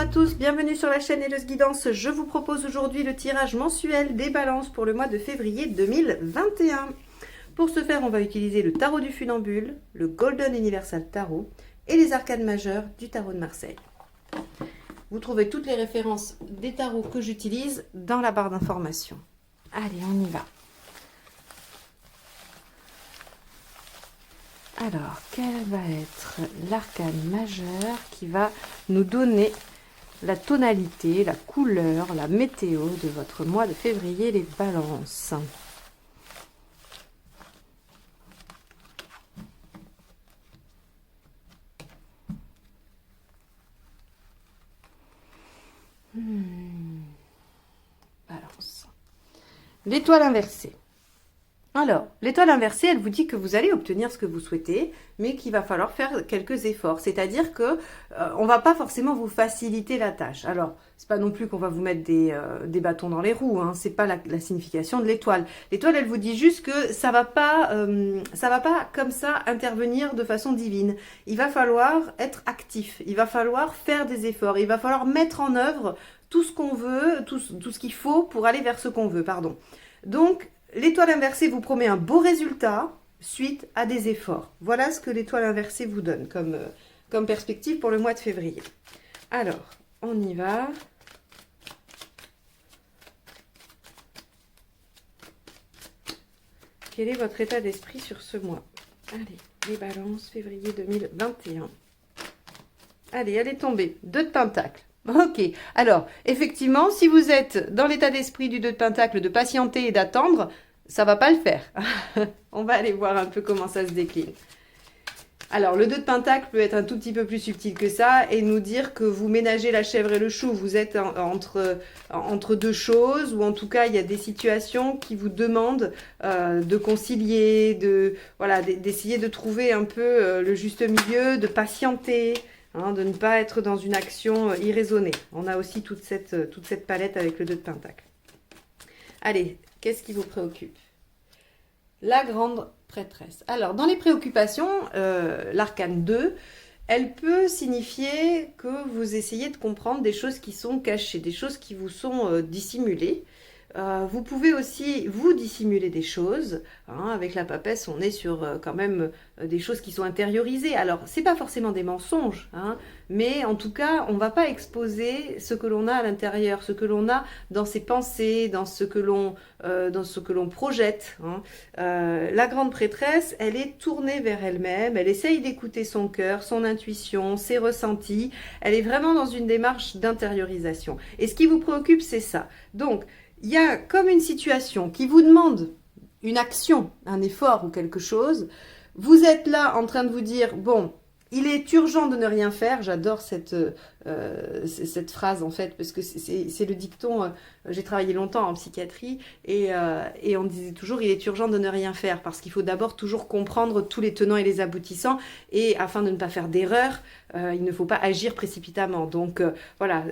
à tous, bienvenue sur la chaîne Helleuse Guidance. Je vous propose aujourd'hui le tirage mensuel des balances pour le mois de février 2021. Pour ce faire, on va utiliser le tarot du funambule, le Golden Universal Tarot et les arcades majeures du tarot de Marseille. Vous trouvez toutes les références des tarots que j'utilise dans la barre d'informations. Allez, on y va. Alors, quel va être l'arcane majeure qui va nous donner la tonalité, la couleur, la météo de votre mois de février, les balances? Balance. L'étoile inversée. Alors, l'étoile inversée, elle vous dit que vous allez obtenir ce que vous souhaitez, mais qu'il va falloir faire quelques efforts. C'est-à-dire que on va pas forcément vous faciliter la tâche. Alors, c'est pas non plus qu'on va vous mettre des bâtons dans les roues. Hein. C'est pas la signification de l'étoile. L'étoile, elle vous dit juste que ça va pas comme ça intervenir de façon divine. Il va falloir être actif. Il va falloir faire des efforts. Il va falloir mettre en œuvre tout ce qu'on veut, tout ce qu'il faut pour aller vers ce qu'on veut. Pardon. Donc l'étoile inversée vous promet un beau résultat suite à des efforts. Voilà ce que l'étoile inversée vous donne comme perspective pour le mois de février. Alors, on y va. Quel est votre état d'esprit sur ce mois? Allez, les balances, février 2021. Allez, elle est tombée. 2 de pentacles. Ok, alors, effectivement, si vous êtes dans l'état d'esprit du 2 de pentacle, de patienter et d'attendre, ça va pas le faire. On va aller voir un peu comment ça se décline. Alors, le 2 de pentacle peut être un tout petit peu plus subtil que ça et nous dire que vous ménagez la chèvre et le chou. Vous êtes entre deux choses, ou en tout cas, il y a des situations qui vous demandent de concilier, d'essayer de trouver un peu le juste milieu, de patienter. Hein, de ne pas être dans une action irraisonnée. On a aussi toute cette palette avec le 2 de pentacle. Allez, qu'est-ce qui vous préoccupe? La grande prêtresse. Alors, dans les préoccupations, l'arcane 2, elle peut signifier que vous essayez de comprendre des choses qui sont cachées, des choses qui vous sont dissimulées. Vous pouvez aussi vous dissimuler des choses. Hein, avec la papesse, on est sur quand même des choses qui sont intériorisées. Alors, c'est pas forcément des mensonges, hein, mais en tout cas, on va pas exposer ce que l'on a à l'intérieur, ce que l'on a dans ses pensées, dans ce que l'on projette. Hein. La grande prêtresse, elle est tournée vers elle-même. Elle essaye d'écouter son cœur, son intuition, ses ressentis. Elle est vraiment dans une démarche d'intériorisation. Et ce qui vous préoccupe, c'est ça. Donc, il y a comme une situation qui vous demande une action, un effort ou quelque chose. Vous êtes là en train de vous dire, bon, il est urgent de ne rien faire. J'adore cette phrase en fait, parce que c'est le dicton. J'ai travaillé longtemps en psychiatrie et on disait toujours, il est urgent de ne rien faire, parce qu'il faut d'abord toujours comprendre tous les tenants et les aboutissants, et afin de ne pas faire d'erreur, il ne faut pas agir précipitamment. Donc voilà,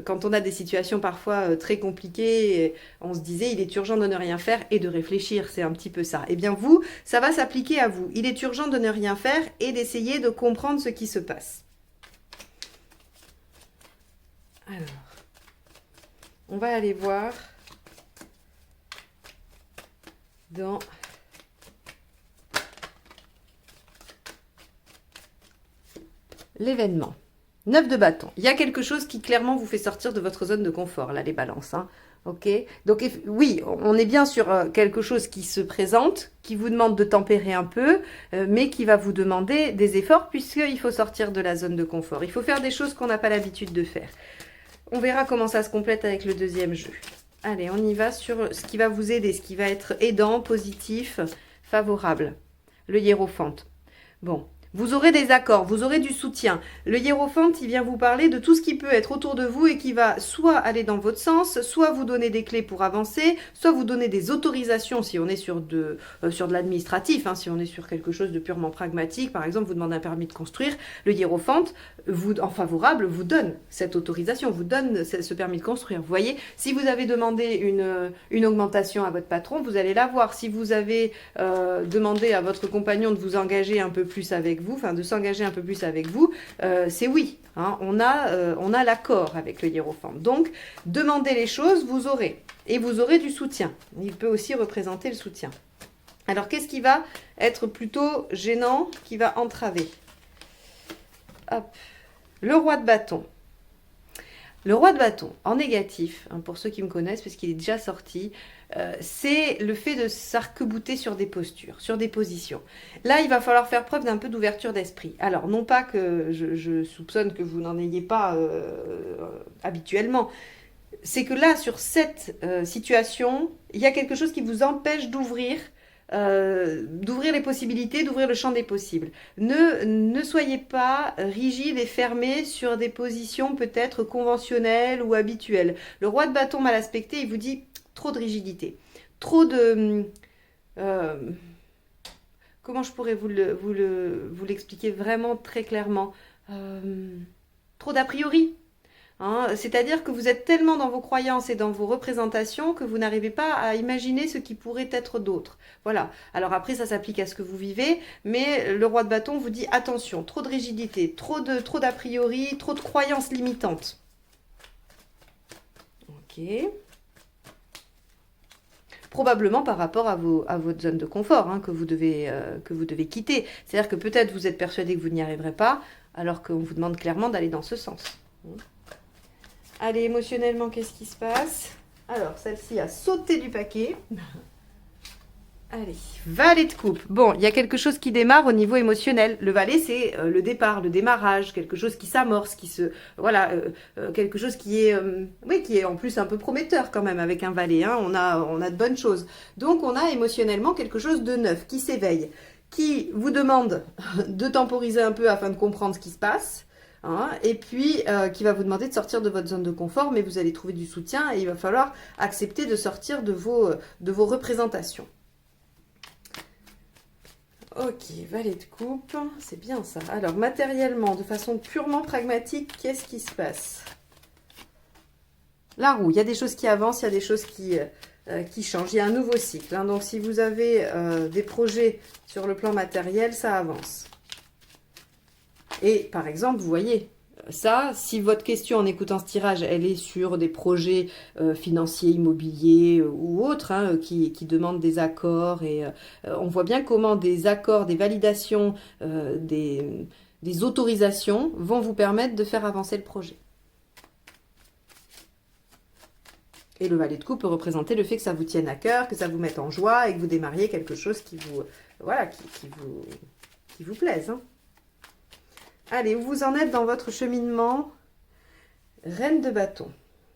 quand on a des situations parfois très compliquées, on se disait, il est urgent de ne rien faire et de réfléchir, c'est un petit peu ça. Eh bien vous, ça va s'appliquer à vous. Il est urgent de ne rien faire et d'essayer de comprendre ce qui se passe. Alors, on va aller voir dans l'événement. 9 de bâton. Il y a quelque chose qui clairement vous fait sortir de votre zone de confort, là, les balances. Hein. Ok. Donc, oui, on est bien sur quelque chose qui se présente, qui vous demande de tempérer un peu, mais qui va vous demander des efforts, puisqu'il faut sortir de la zone de confort. Il faut faire des choses qu'on n'a pas l'habitude de faire. On verra comment ça se complète avec le deuxième jeu. Allez, on y va sur ce qui va vous aider, ce qui va être aidant, positif, favorable. Le hiérophante. Bon. Vous aurez des accords, vous aurez du soutien. Le hiérophante, il vient vous parler de tout ce qui peut être autour de vous et qui va soit aller dans votre sens, soit vous donner des clés pour avancer, soit vous donner des autorisations si on est sur de l'administratif, hein, si on est sur quelque chose de purement pragmatique. Par exemple, vous demandez un permis de construire. Le hiérophante, en favorable, vous donne cette autorisation, vous donne ce permis de construire. Vous voyez, si vous avez demandé une augmentation à votre patron, vous allez l'avoir. Si vous avez demandé à votre compagnon de vous engager un peu plus avec vous, enfin de s'engager un peu plus avec vous, c'est oui. Hein, on a l'accord avec le hiérophante. Donc, demandez les choses, vous aurez. Et vous aurez du soutien. Il peut aussi représenter le soutien. Alors, qu'est-ce qui va être plutôt gênant, qui va entraver? Hop. Le roi de bâton. Le roi de bâton, en négatif, hein, pour ceux qui me connaissent, parce qu'il est déjà sorti, c'est le fait de s'arc-bouter sur des postures, sur des positions. Là, il va falloir faire preuve d'un peu d'ouverture d'esprit. Alors, non pas que je soupçonne que vous n'en ayez pas habituellement, c'est que là, sur cette situation, il y a quelque chose qui vous empêche d'ouvrir les possibilités, d'ouvrir le champ des possibles. Ne soyez pas rigide et fermé sur des positions peut-être conventionnelles ou habituelles. Le roi de bâton mal aspecté, il vous dit trop de rigidité, trop de... comment je pourrais vous l'expliquer vraiment très clairement, trop d'a priori. Hein, c'est-à-dire que vous êtes tellement dans vos croyances et dans vos représentations que vous n'arrivez pas à imaginer ce qui pourrait être d'autre. Voilà. Alors après, ça s'applique à ce que vous vivez, mais le roi de bâton vous dit attention, trop de rigidité, trop d'a priori, trop de croyances limitantes. Ok. Probablement par rapport à votre zone de confort hein, que vous devez quitter. C'est-à-dire que peut-être vous êtes persuadé que vous n'y arriverez pas, alors qu'on vous demande clairement d'aller dans ce sens. Allez, émotionnellement, qu'est-ce qui se passe? Alors, celle-ci a sauté du paquet. Allez, valet de coupe. Bon, il y a quelque chose qui démarre au niveau émotionnel. Le valet, c'est le départ, le démarrage, quelque chose qui s'amorce, qui se... Voilà, quelque chose qui est... oui, qui est en plus un peu prometteur quand même avec un valet. Hein. On a de bonnes choses. Donc, on a émotionnellement quelque chose de neuf, qui s'éveille, qui vous demande de temporiser un peu afin de comprendre ce qui se passe. Hein, et puis qui va vous demander de sortir de votre zone de confort, mais vous allez trouver du soutien et il va falloir accepter de sortir de vos représentations. Ok, valet de coupe, c'est bien ça. Alors, matériellement, de façon purement pragmatique, qu'est-ce qui se passe? La roue, il y a des choses qui avancent, il y a des choses qui changent. Il y a un nouveau cycle. Hein, donc, si vous avez des projets sur le plan matériel, ça avance. Et par exemple, vous voyez, ça, si votre question en écoutant ce tirage, elle est sur des projets financiers, immobiliers ou autres, hein, qui demandent des accords, et on voit bien comment des accords, des validations, des autorisations vont vous permettre de faire avancer le projet. Et le valet de coupe peut représenter le fait que ça vous tienne à cœur, que ça vous mette en joie et que vous démarriez quelque chose qui vous, voilà, qui vous plaise, hein. Allez, où vous en êtes dans votre cheminement? Reine de bâton.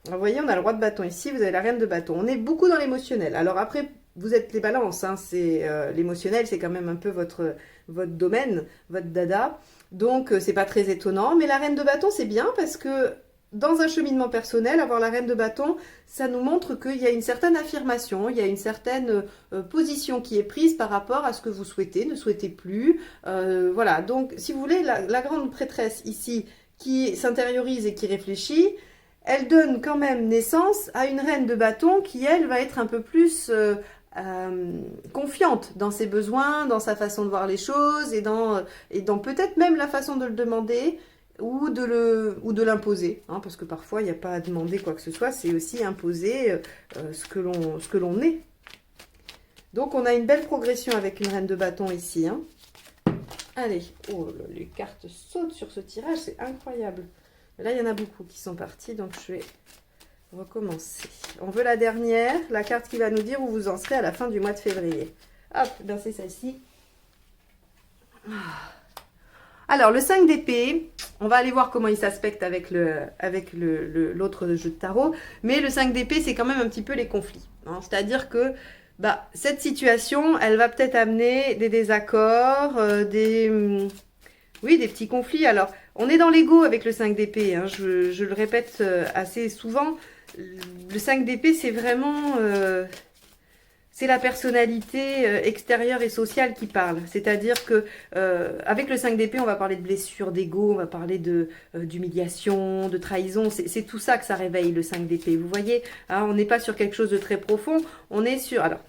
Alors, vous voyez, on a le roi de bâton ici, vous avez la reine de bâton. On est beaucoup dans l'émotionnel. Alors après, vous êtes les balances. Hein, l'émotionnel, c'est quand même un peu votre domaine, votre dada. Donc, c'est pas très étonnant. Mais la reine de bâton, c'est bien parce que dans un cheminement personnel, avoir la reine de bâton, ça nous montre qu'il y a une certaine affirmation, il y a une certaine position qui est prise par rapport à ce que vous souhaitez, ne souhaitez plus. Voilà, donc si vous voulez, la grande prêtresse ici qui s'intériorise et qui réfléchit, elle donne quand même naissance à une reine de bâton qui, elle, va être un peu plus confiante dans ses besoins, dans sa façon de voir les choses et dans peut-être même la façon de le demander, ou de l'imposer, hein, parce que parfois il n'y a pas à demander quoi que ce soit, c'est aussi imposer ce que l'on est. Donc on a une belle progression avec une reine de bâton ici. Hein. Allez, oh, les cartes sautent sur ce tirage, c'est incroyable. Là il y en a beaucoup qui sont partis, donc je vais recommencer. On veut la dernière, la carte qui va nous dire où vous en serez à la fin du mois de février. Hop, ben c'est celle-ci. Alors, le 5 d'épée, on va aller voir comment il s'aspecte avec l'autre jeu de tarot. Mais le 5 d'épée, c'est quand même un petit peu les conflits. Hein. C'est-à-dire que cette situation, elle va peut-être amener des désaccords, des petits conflits. Alors, on est dans l'ego avec le 5 d'épée. Hein. Je le répète assez souvent. Le 5 d'épée, c'est vraiment... c'est la personnalité extérieure et sociale qui parle. C'est-à-dire que avec le 5 d'épée, on va parler de blessures d'ego, on va parler d'humiliation, de trahison. C'est tout ça que ça réveille, le 5 d'épée. Vous voyez, hein, on n'est pas sur quelque chose de très profond. On est sur... Alors,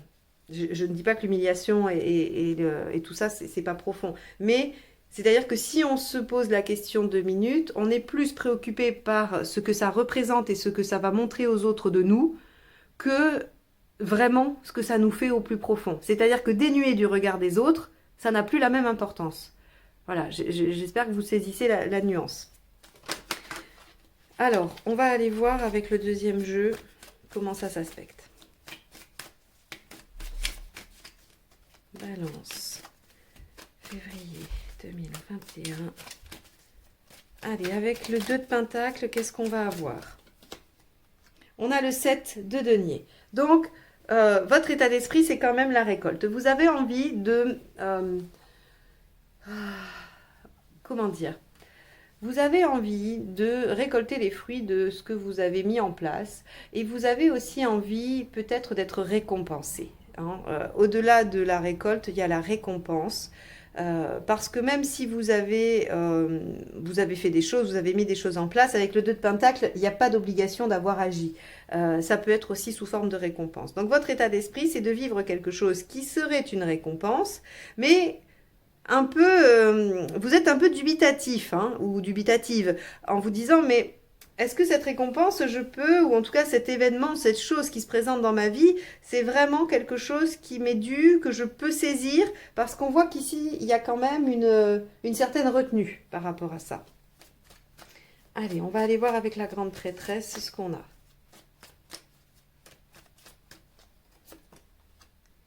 je ne dis pas que l'humiliation et tout ça, c'est pas profond. Mais C'est-à-dire que si on se pose la question 2 minutes, on est plus préoccupé par ce que ça représente et ce que ça va montrer aux autres de nous que vraiment ce que ça nous fait au plus profond. C'est-à-dire que dénué du regard des autres, ça n'a plus la même importance. Voilà, j'espère que vous saisissez la nuance. Alors, on va aller voir avec le deuxième jeu comment ça s'aspecte. Balance, février 2021. Allez, avec le 2 de Pentacle, qu'est-ce qu'on va avoir? On a le 7 de denier. Donc, votre état d'esprit, c'est quand même la récolte. Vous avez envie de... comment dire? Vous avez envie de récolter les fruits de ce que vous avez mis en place. Et vous avez aussi envie peut-être d'être récompensé. Hein. Au-delà de la récolte, il y a la récompense. Parce que même si vous avez fait des choses, vous avez mis des choses en place, avec le 2 de Pentacle, il n'y a pas d'obligation d'avoir agi. Ça peut être aussi sous forme de récompense. Donc votre état d'esprit, c'est de vivre quelque chose qui serait une récompense, mais un peu, vous êtes un peu dubitatif, hein, ou dubitative, en vous disant, mais est-ce que cette récompense, je peux, ou en tout cas cet événement, cette chose qui se présente dans ma vie, c'est vraiment quelque chose qui m'est dû, que je peux saisir, parce qu'on voit qu'ici, il y a quand même une certaine retenue par rapport à ça. Allez, on va aller voir avec la grande prêtresse ce qu'on a.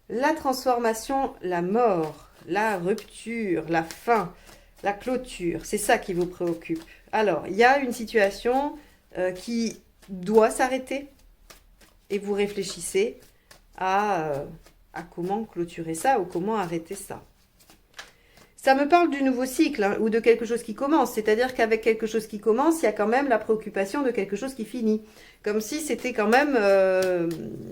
La transformation, la mort, la rupture, la fin, la clôture, c'est ça qui vous préoccupe. Alors, il y a une situation qui doit s'arrêter et vous réfléchissez à comment clôturer ça ou comment arrêter ça. Ça me parle du nouveau cycle, hein, ou de quelque chose qui commence. C'est-à-dire qu'avec quelque chose qui commence, il y a quand même la préoccupation de quelque chose qui finit. Comme si c'était quand même...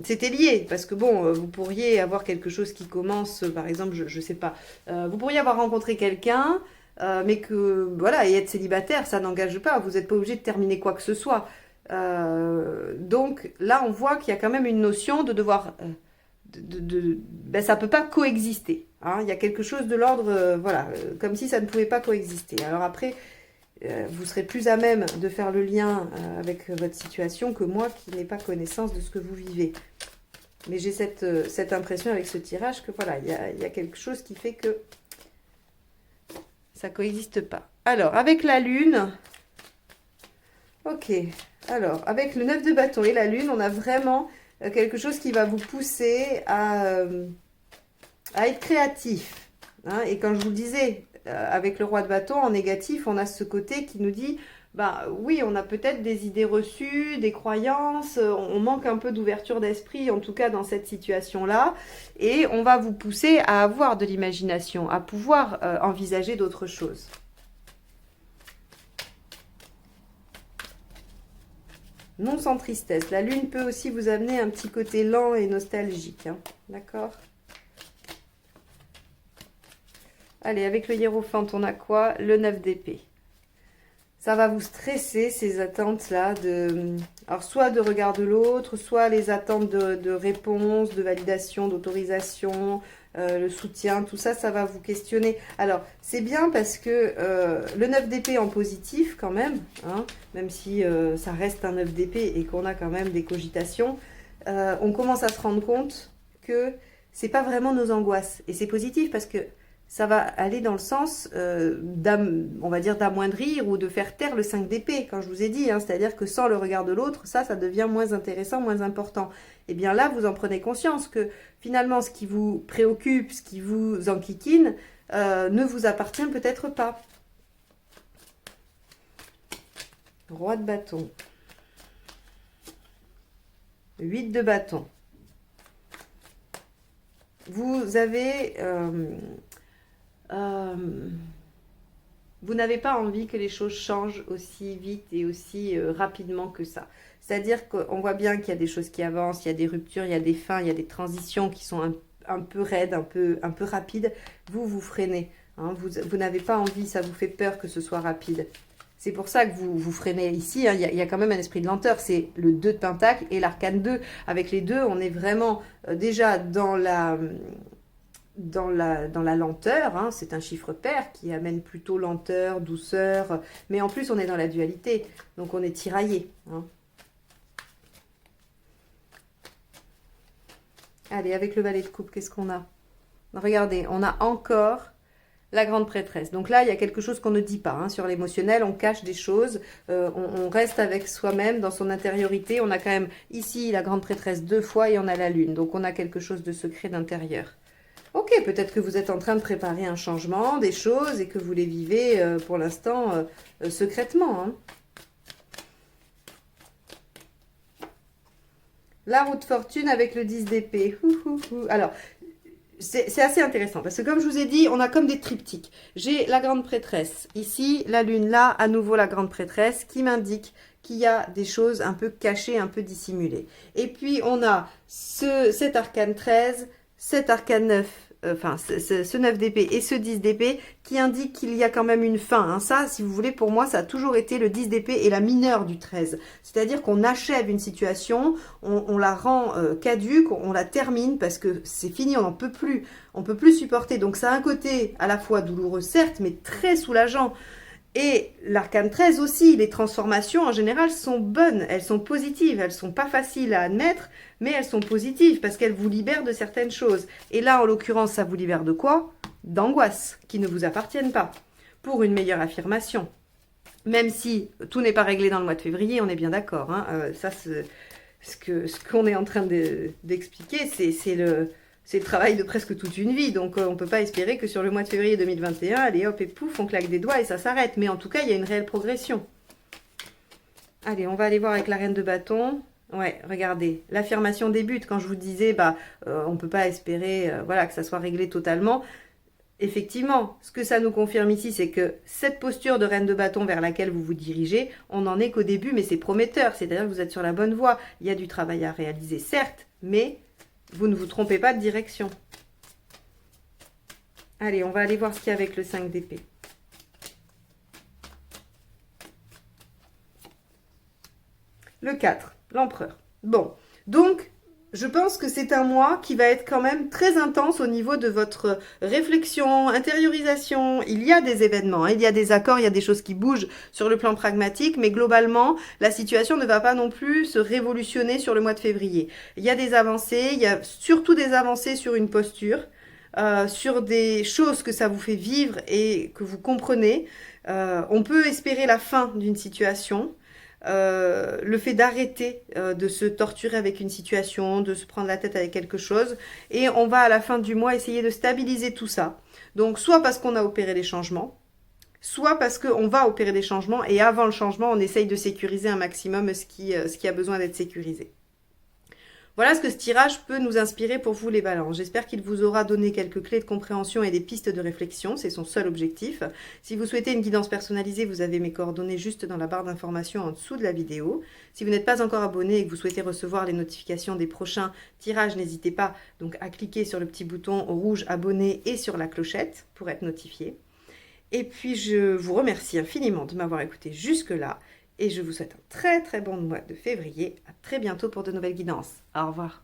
c'était lié. Parce que bon, vous pourriez avoir quelque chose qui commence, par exemple, je ne sais pas. Vous pourriez avoir rencontré quelqu'un, mais que, voilà, et être célibataire, ça n'engage pas. Vous n'êtes pas obligé de terminer quoi que ce soit. Donc là, on voit qu'il y a quand même une notion de devoir... ben, ça ne peut pas coexister. Hein. Il y a quelque chose de l'ordre, voilà, comme si ça ne pouvait pas coexister. Alors après, vous serez plus à même de faire le lien avec votre situation que moi qui n'ai pas connaissance de ce que vous vivez. Mais j'ai cette impression avec ce tirage que voilà, il y a quelque chose qui fait que ça ne coexiste pas. Alors, avec la lune, ok, alors avec le 9 de bâton et la lune, on a vraiment... quelque chose qui va vous pousser à être créatif. Hein. Et quand je vous le disais, avec le roi de bâton, en négatif, on a ce côté qui nous dit, bah oui, on a peut-être des idées reçues, des croyances, on manque un peu d'ouverture d'esprit, en tout cas dans cette situation-là, et on va vous pousser à avoir de l'imagination, à pouvoir envisager d'autres choses. Non sans tristesse. La lune peut aussi vous amener un petit côté lent et nostalgique. Hein. D'accord? Allez, avec le hiérophante, on a quoi? Le 9 d'épée. Ça va vous stresser, ces attentes-là. Alors, soit de regard de l'autre, soit les attentes de réponse, de validation, d'autorisation, le soutien, tout ça, ça va vous questionner. Alors, c'est bien parce que le 9 d'épée en positif, quand même, hein, même si ça reste un 9 d'épée et qu'on a quand même des cogitations, on commence à se rendre compte que c'est pas vraiment nos angoisses. Et c'est positif parce que ça va aller dans le sens, on va dire, d'amoindrir ou de faire taire le 5 d'épée, quand je vous ai dit. Hein, c'est-à-dire que sans le regard de l'autre, ça devient moins intéressant, moins important. Et bien là, vous en prenez conscience que finalement, ce qui vous préoccupe, ce qui vous enquiquine, ne vous appartient peut-être pas. Roi de bâton. 8 de bâton. Vous avez... vous n'avez pas envie que les choses changent aussi vite et aussi rapidement que ça. C'est-à-dire qu'on voit bien qu'il y a des choses qui avancent, il y a des ruptures, il y a des fins, il y a des transitions qui sont un peu raides, un peu rapides. Vous freinez. Hein, vous n'avez pas envie, ça vous fait peur que ce soit rapide. C'est pour ça que vous freinez ici. Hein, il y a quand même un esprit de lenteur. C'est le 2 de Pentacle et l'arcane 2. Avec les deux, on est vraiment déjà dans dans la lenteur, hein, c'est un chiffre pair qui amène plutôt lenteur, douceur, mais en plus on est dans la dualité, donc on est tiraillé. Hein. Allez, avec le valet de coupe, qu'est-ce qu'on a? Regardez, on a encore la grande prêtresse. Donc là, il y a quelque chose qu'on ne dit pas. Hein. Sur l'émotionnel, on cache des choses. On reste avec soi-même dans son intériorité. On a quand même ici la grande prêtresse 2 fois et on a la lune. Donc on a quelque chose de secret d'intérieur. Ok, peut-être que vous êtes en train de préparer un changement, des choses et que vous les vivez pour l'instant secrètement. Hein. La roue de fortune avec le 10 d'épée. Alors, c'est assez intéressant parce que comme je vous ai dit, on a comme des triptyques. J'ai la grande prêtresse, ici la lune, là à nouveau la grande prêtresse qui m'indique qu'il y a des choses un peu cachées, un peu dissimulées. Et puis on a cet arcane 13, cet arcane 9, enfin ce 9 d'épée et ce 10 d'épée qui indique qu'il y a quand même une fin. Hein. Ça, si vous voulez, pour moi, ça a toujours été le 10 d'épée et la mineure du 13. C'est-à-dire qu'on achève une situation, on la rend caduque, on la termine parce que c'est fini, on n'en peut plus. On peut plus supporter. Donc ça a un côté à la fois douloureux, certes, mais très soulageant. Et l'arcane 13 aussi, les transformations en général sont bonnes, elles sont positives, elles sont pas faciles à admettre, mais elles sont positives parce qu'elles vous libèrent de certaines choses. Et là, en l'occurrence, ça vous libère de quoi? D'angoisses qui ne vous appartiennent pas, pour une meilleure affirmation. Même si tout n'est pas réglé dans le mois de février, on est bien d'accord. Hein, ça, ce qu'on est en train d'expliquer, c'est le travail de presque toute une vie. Donc, on ne peut pas espérer que sur le mois de février 2021, allez hop et pouf, on claque des doigts et ça s'arrête. Mais en tout cas, il y a une réelle progression. Allez, on va aller voir avec la reine de bâton. Ouais, regardez, l'affirmation débute. Quand je vous disais, on ne peut pas espérer voilà, que ça soit réglé totalement. Effectivement, ce que ça nous confirme ici, c'est que cette posture de reine de bâton vers laquelle vous vous dirigez, on n'en est qu'au début, mais c'est prometteur. C'est-à-dire que vous êtes sur la bonne voie. Il y a du travail à réaliser, certes, mais vous ne vous trompez pas de direction. Allez, on va aller voir ce qu'il y a avec le 5 d'épée. Le 4, l'empereur. Bon, donc, je pense que c'est un mois qui va être quand même très intense au niveau de votre réflexion, intériorisation. Il y a des événements, hein, il y a des accords, il y a des choses qui bougent sur le plan pragmatique, mais globalement, la situation ne va pas non plus se révolutionner sur le mois de février. Il y a des avancées, il y a surtout des avancées sur une posture, sur des choses que ça vous fait vivre et que vous comprenez. On peut espérer la fin d'une situation. Le fait d'arrêter de se torturer avec une situation, de se prendre la tête avec quelque chose. Et on va à la fin du mois essayer de stabiliser tout ça. Donc soit parce qu'on a opéré des changements, soit parce qu'on va opérer des changements et avant le changement, on essaye de sécuriser un maximum ce qui a besoin d'être sécurisé. Voilà ce que ce tirage peut nous inspirer pour vous les balances. J'espère qu'il vous aura donné quelques clés de compréhension et des pistes de réflexion. C'est son seul objectif. Si vous souhaitez une guidance personnalisée, vous avez mes coordonnées juste dans la barre d'information en dessous de la vidéo. Si vous n'êtes pas encore abonné et que vous souhaitez recevoir les notifications des prochains tirages, n'hésitez pas donc à cliquer sur le petit bouton rouge abonné et sur la clochette pour être notifié. Et puis je vous remercie infiniment de m'avoir écouté jusque-là. Et je vous souhaite un très très bon mois de février. À très bientôt pour de nouvelles guidances. Au revoir.